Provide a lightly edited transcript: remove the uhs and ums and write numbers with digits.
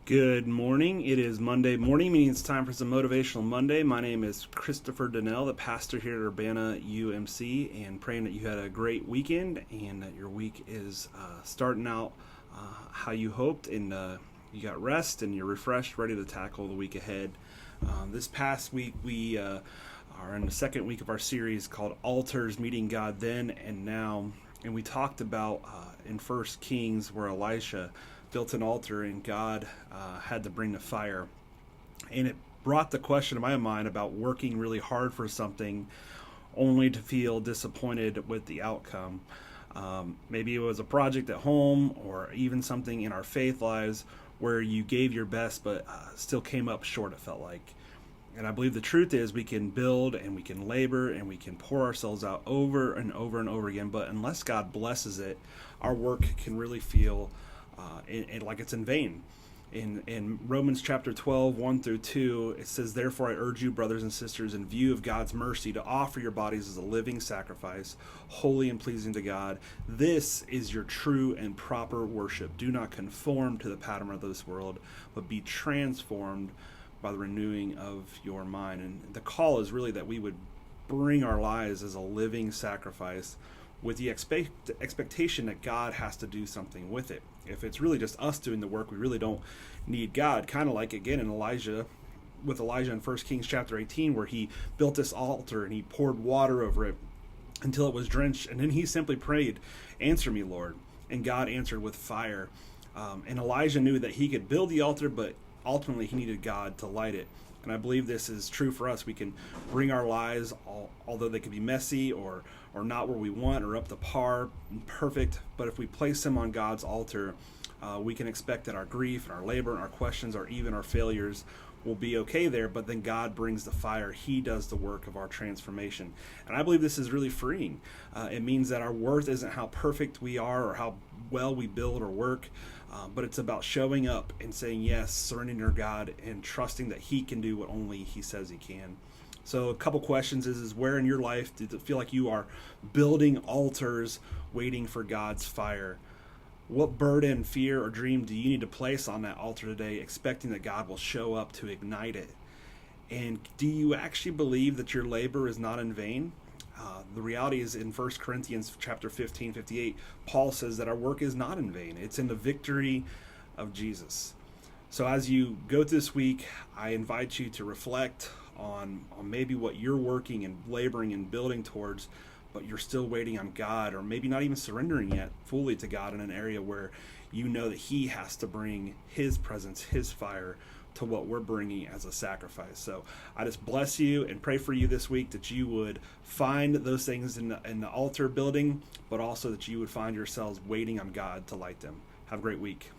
Good morning. It is Monday morning, meaning it's time for some Motivational Monday. My name is Christopher Donnell, the pastor here at Urbana UMC, and praying that you had a great weekend and that your week is starting out how you hoped, and you got rest and you're refreshed, ready to tackle the week ahead. This past week, we are in the second week of our series called Altars, Meeting God Then and Now, and we talked about in 1 Kings where Elisha built an altar and God had to bring the fire. And it brought the question to my mind about working really hard for something only to feel disappointed with the outcome. Maybe it was a project at home or even something in our faith lives where you gave your best but still came up short, it felt like. And I believe the truth is we can build and we can labor and we can pour ourselves out over and over and over again, but unless God blesses it, our work can really feel like it's in vain. In Romans chapter 12, 1 through 2, it says, "Therefore I urge you, brothers and sisters, in view of God's mercy, to offer your bodies as a living sacrifice, holy and pleasing to God. This is your true and proper worship. Do not conform to the pattern of this world, but be transformed by the renewing of your mind." And the call is really that we would bring our lives as a living sacrifice with the expectation that God has to do something with it. If it's really just us doing the work, we really don't need God. Kind of like, again, in Elijah in 1 Kings chapter 18, where he built this altar and he poured water over it until it was drenched. And then he simply prayed, "Answer me, Lord." And God answered with fire. And Elijah knew that he could build the altar, but ultimately he needed God to light it. And I believe this is true for us. We can bring our lives, although they could be messy or not where we want or up to par, perfect. But if we place them on God's altar, we can expect that our grief and our labor and our questions or even our failures will be okay there. But then God brings the fire. He does the work of our transformation. And I believe this is really freeing. It means that our worth isn't how perfect we are or how well we build or work, but it's about showing up and saying yes, surrendering to God, and trusting that He can do what only He says He can. So a couple questions is where in your life do you feel like you are building altars waiting for God's fire? What burden, fear, or dream do you need to place on that altar today, expecting that God will show up to ignite it? And do you actually believe that your labor is not in vain? The reality is in 1 Corinthians chapter 15, 58, Paul says that our work is not in vain. It's in the victory of Jesus. So as you go this week, I invite you to reflect on maybe what you're working and laboring and building towards, but you're still waiting on God, or maybe not even surrendering yet fully to God in an area where you know that He has to bring His presence, His fire to what we're bringing as a sacrifice. So I just bless you and pray for you this week that you would find those things in the altar building, but also that you would find yourselves waiting on God to light them. Have a great week.